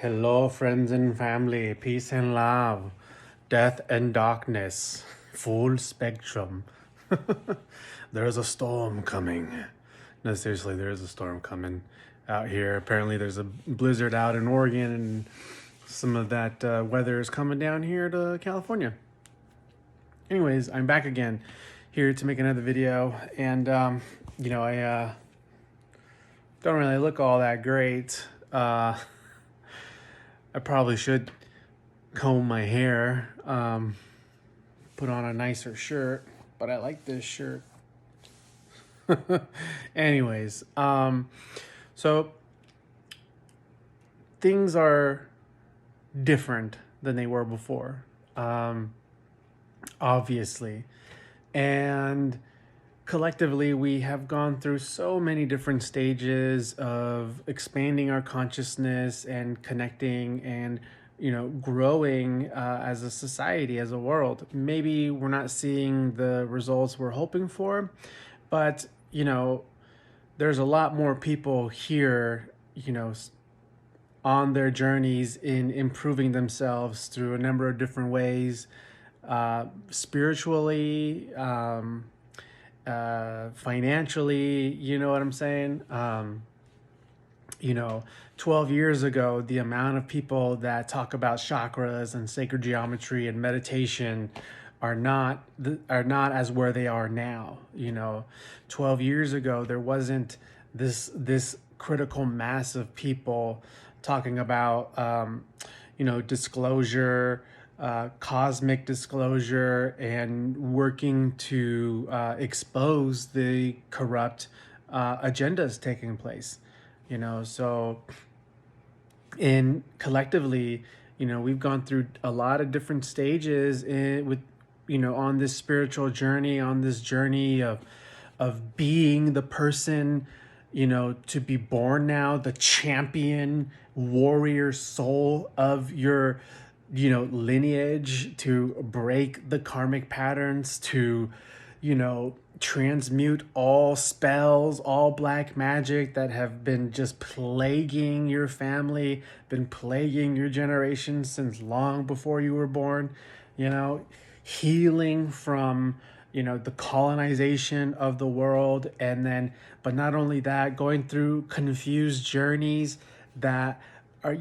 Hello, friends and family, peace and love, death and darkness, full spectrum. There's a storm coming. No, seriously, there is a storm coming out here. Apparently, there's a blizzard out in Oregon, and some of that weather is coming down here to California. Anyways, I'm back again here to make another video, and I don't really look all that great. I probably should comb my hair, put on a nicer shirt, but I like this shirt. Anyways, so things are different than they were before, obviously. And collectively, we have gone through so many different stages of expanding our consciousness and connecting and growing as a society, as a world. Maybe we're not seeing the results we're hoping for, but there's a lot more people here on their journeys in improving themselves through a number of different ways, spiritually, financially, you know what I'm saying? 12 years ago, the amount of people that talk about chakras and sacred geometry and meditation are not as where they are now. 12 years ago, there wasn't this critical mass of people talking about disclosure, cosmic disclosure, and working to expose the corrupt agendas taking place. So in collectively, we've gone through a lot of different stages on this spiritual journey, on this journey of being the person to be born now, the champion warrior soul of your lineage, to break the karmic patterns, to transmute all spells, all black magic that have been just plaguing your family, been plaguing your generation since long before you were born. Healing from the colonization of the world, and then, but not only that, going through confused journeys that are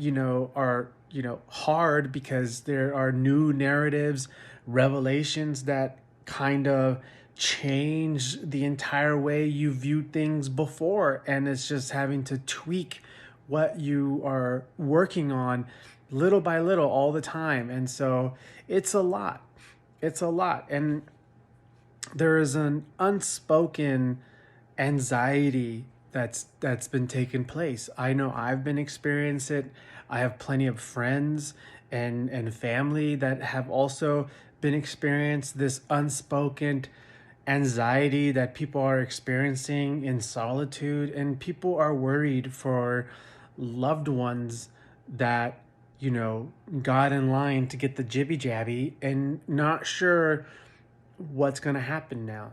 hard because there are new narratives, revelations that kind of change the entire way you viewed things before, and it's just having to tweak what you are working on little by little all the time. And so it's a lot. And there is an unspoken anxiety that's been taking place. I know I've been experiencing it. I have plenty of friends and family that have also been experiencing this unspoken anxiety that people are experiencing in solitude, and people are worried for loved ones that got in line to get the jibby jabby and not sure what's going to happen now.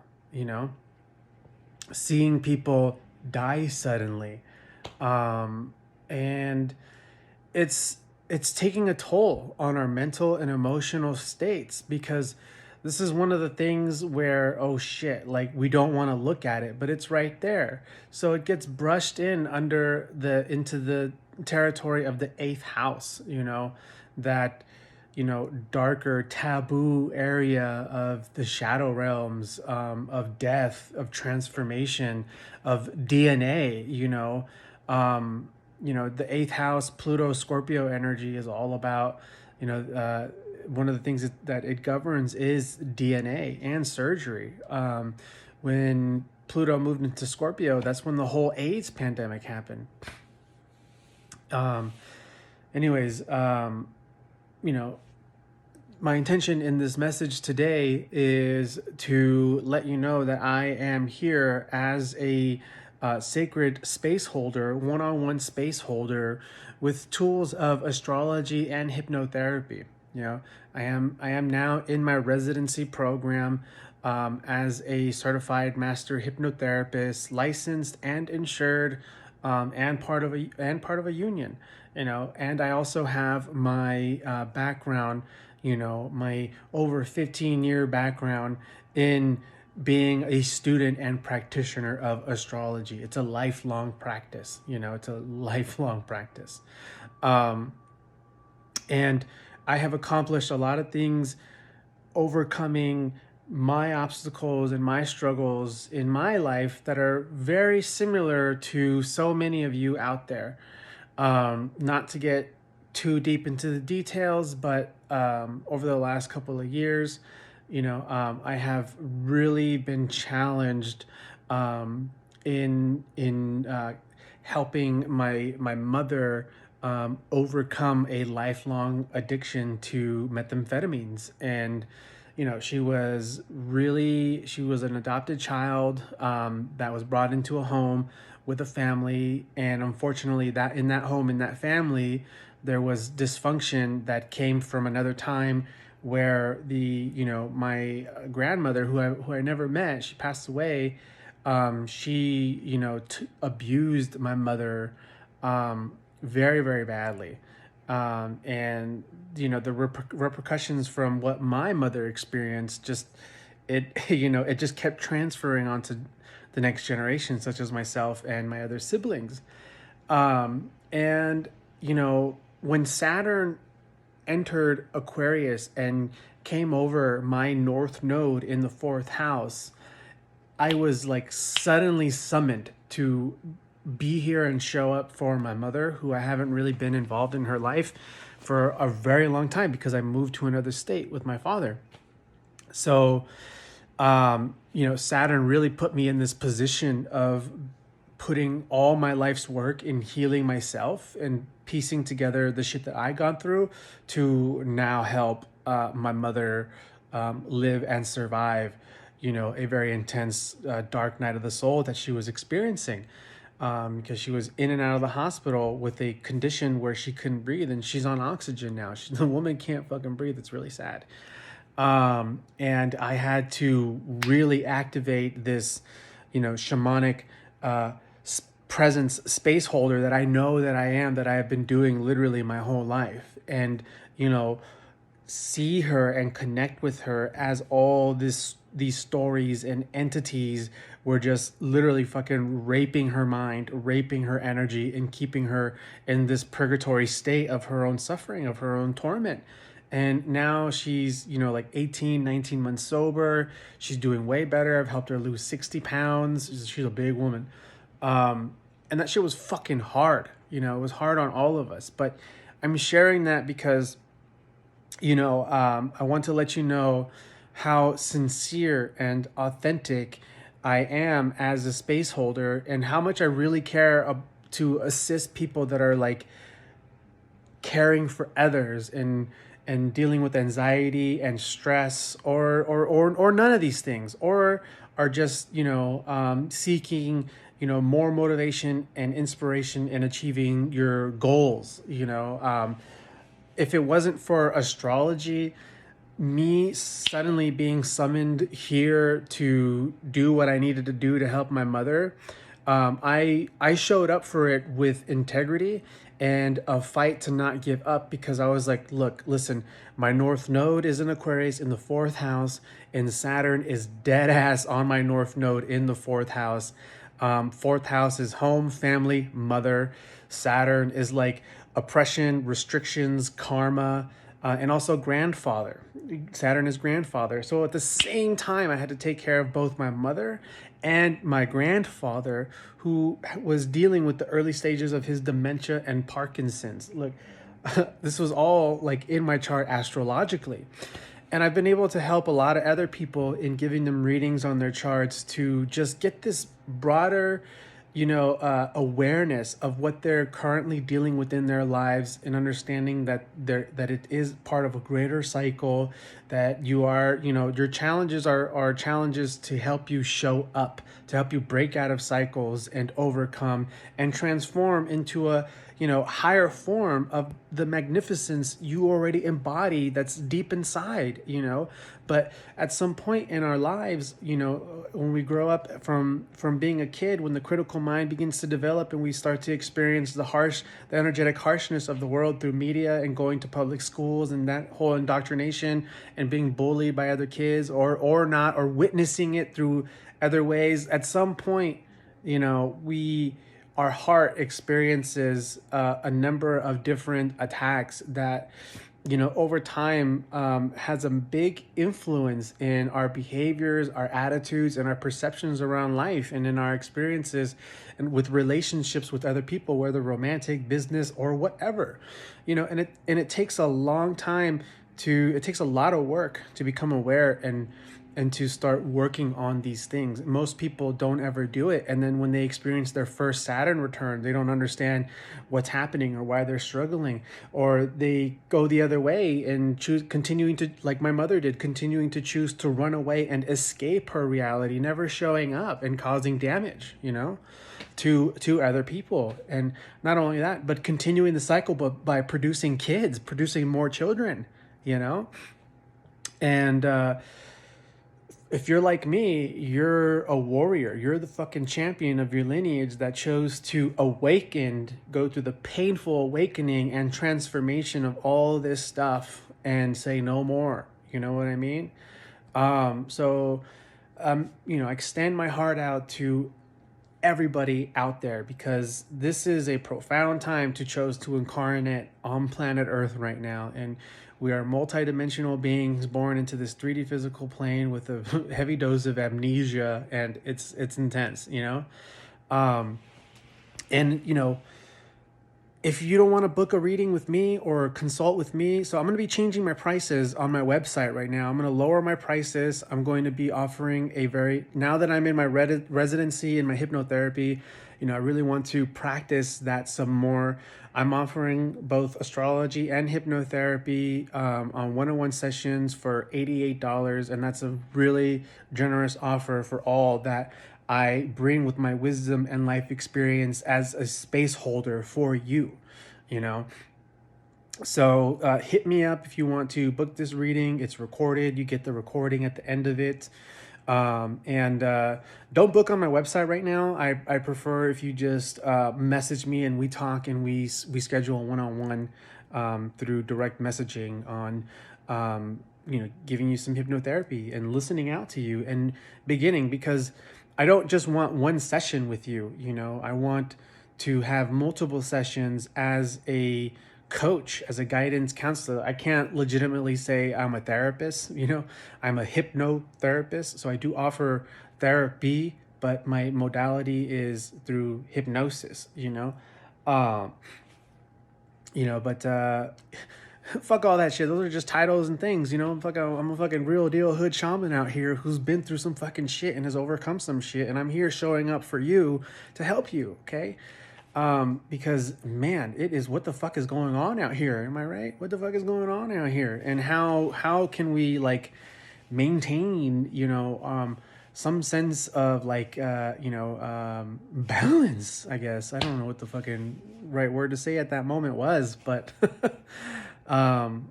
Seeing people die suddenly, and it's taking a toll on our mental and emotional states, because this is one of the things where, oh shit, like, we don't want to look at it, but it's right there. So it gets brushed into the territory of the eighth house, that darker taboo area of the shadow realms, of death, of transformation, of DNA. The eighth house, Pluto, Scorpio energy is all about, one of the things that it governs is DNA and surgery. When Pluto moved into Scorpio, that's when the whole AIDS pandemic happened. Anyways, my intention in this message today is to let you know that I am here as a sacred space holder, one-on-one space holder, with tools of astrology and hypnotherapy. I am now in my residency program as a certified master hypnotherapist, licensed and insured and part of a union, you know. And I also have my background, you know, my over 15-year background in being a student and practitioner of astrology. It's a lifelong practice, you know. It's a lifelong practice. Um, and I have accomplished a lot of things overcoming my obstacles and my struggles in my life that are very similar to so many of you out there. Not to get too deep into the details, but over the last couple of years, you know, I have really been challenged in helping my mother overcome a lifelong addiction to methamphetamines. And you know, she was an adopted child that was brought into a home with a family, and unfortunately, that in that home, in that family, there was dysfunction that came from another time where my grandmother, who I never met, she passed away. She abused my mother very, very badly. And the repercussions from what my mother experienced, just it it just kept transferring onto the next generation, such as myself and my other siblings. And when Saturn entered Aquarius and came over my north node in the fourth house, I was like suddenly summoned to be here and show up for my mother, who I haven't really been involved in her life for a very long time because I moved to another state with my father. So, Saturn really put me in this position of putting all my life's work in healing myself and piecing together the shit that I gone through to now help my mother live and survive, a very intense dark night of the soul that she was experiencing. Because she was in and out of the hospital with a condition where she couldn't breathe, and she's on oxygen now. The woman can't fucking breathe. It's really sad. And I had to really activate this, shamanic presence space holder that I know that I have been doing literally my whole life. And, see her and connect with her as all these stories and entities were just literally fucking raping her mind, raping her energy, and keeping her in this purgatory state of her own suffering, of her own torment. And now she's, like 18, 19 months sober. She's doing way better. I've helped her lose 60 pounds. She's a big woman. And that shit was fucking hard. It was hard on all of us. But I'm sharing that because I want to let you know how sincere and authentic I am as a space holder, and how much I really care to assist people that are like caring for others and dealing with anxiety and stress, or none of these things, or are just seeking more motivation and inspiration in achieving your goals. If it wasn't for astrology, me suddenly being summoned here to do what I needed to do to help my mother, I showed up for it with integrity and a fight to not give up, because I was like, look, listen, my north node is in Aquarius in the fourth house, and Saturn is dead ass on my north node in the fourth house. Fourth house is home, family, mother. Saturn is like oppression, restrictions, karma, and also grandfather. Saturn is grandfather. So at the same time, I had to take care of both my mother and my grandfather, who was dealing with the early stages of his dementia and Parkinson's. Look, this was all like in my chart astrologically. And I've been able to help a lot of other people in giving them readings on their charts to just get this broader, awareness of what they're currently dealing with in their lives, and understanding that it is part of a greater cycle, that you are, your challenges are challenges to help you show up, to help you break out of cycles and overcome and transform into a, higher form of the magnificence you already embody that's deep inside, but at some point in our lives, when we grow up from being a kid, when the critical mind begins to develop and we start to experience the energetic harshness of the world through media and going to public schools and that whole indoctrination and being bullied by other kids or not, or witnessing it through other ways, at some point, our heart experiences a number of different attacks that, over time, has a big influence in our behaviors, our attitudes, and our perceptions around life, and in our experiences and with relationships with other people, whether romantic, business, or whatever. And it takes a long time it takes a lot of work to become aware and to start working on these things. Most people don't ever do it. And then when they experience their first Saturn return, they don't understand what's happening or why they're struggling, or they go the other way and choose continuing to, like my mother did, continuing to choose to run away and escape her reality, never showing up and causing damage, to other people. And not only that, but continuing the cycle by producing kids, producing more children, and if you're like me, you're a warrior. You're the fucking champion of your lineage that chose to go through the painful awakening and transformation of all this stuff and say no more. You know what I mean? I extend my heart out to everybody out there, because this is a profound time to choose to incarnate on planet Earth right now. And we are multidimensional beings born into this 3D physical plane with a heavy dose of amnesia, and it's intense, if you don't want to book a reading with me or consult with me, so I'm going to be changing my prices on my website right now. I'm going to lower my prices. I'm going to be offering now that I'm in my residency in my hypnotherapy, I really want to practice that some more. I'm offering both astrology and hypnotherapy on one-on-one sessions for $88. And that's a really generous offer for all that I bring with my wisdom and life experience as a space holder for you, So hit me up if you want to book this reading. It's recorded. You get the recording at the end of it. And don't book on my website right now. I prefer if you just message me and we talk and we schedule a one-on-one through direct messaging on, giving you some hypnotherapy and listening out to you and beginning, because I don't just want one session with you, I want to have multiple sessions as a coach, as a guidance counselor. I can't legitimately say I'm a therapist, I'm a hypnotherapist. So I do offer therapy, but my modality is through hypnosis, but fuck all that shit. Those are just titles and things, I'm a fucking real deal hood shaman out here who's been through some fucking shit and has overcome some shit. And I'm here showing up for you to help you. Okay. Because man, it is, what the fuck is going on out here? Am I right? What the fuck is going on out here? And how can we maintain, some sense of balance, I guess. I don't know what the fucking right word to say at that moment was, but I'm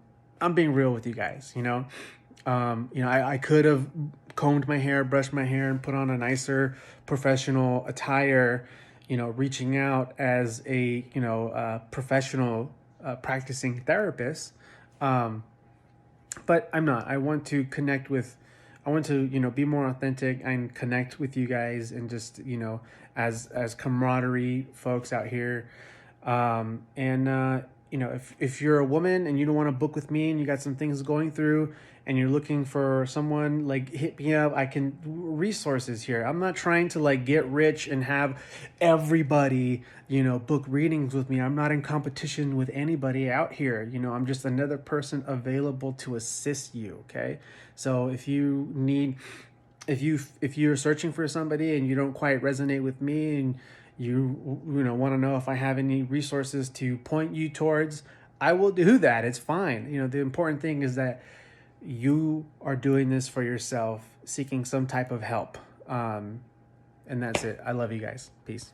being real with you guys, I could have combed my hair, brushed my hair, and put on a nicer professional attire, reaching out as a, professional practicing therapist. But I'm not. I want to be more authentic and connect with you guys and just, as camaraderie folks out here. If you're a woman and you don't want to book with me and you got some things going through and you're looking for someone, hit me up. I can resources here. I'm not trying to get rich and have everybody, book readings with me. I'm not in competition with anybody out here. I'm just another person available to assist you. Okay. So if you're searching for somebody and you don't quite resonate with me and you want to know if I have any resources to point you towards, I will do that. It's fine. The important thing is that you are doing this for yourself, seeking some type of help. And that's it. I love you guys. Peace.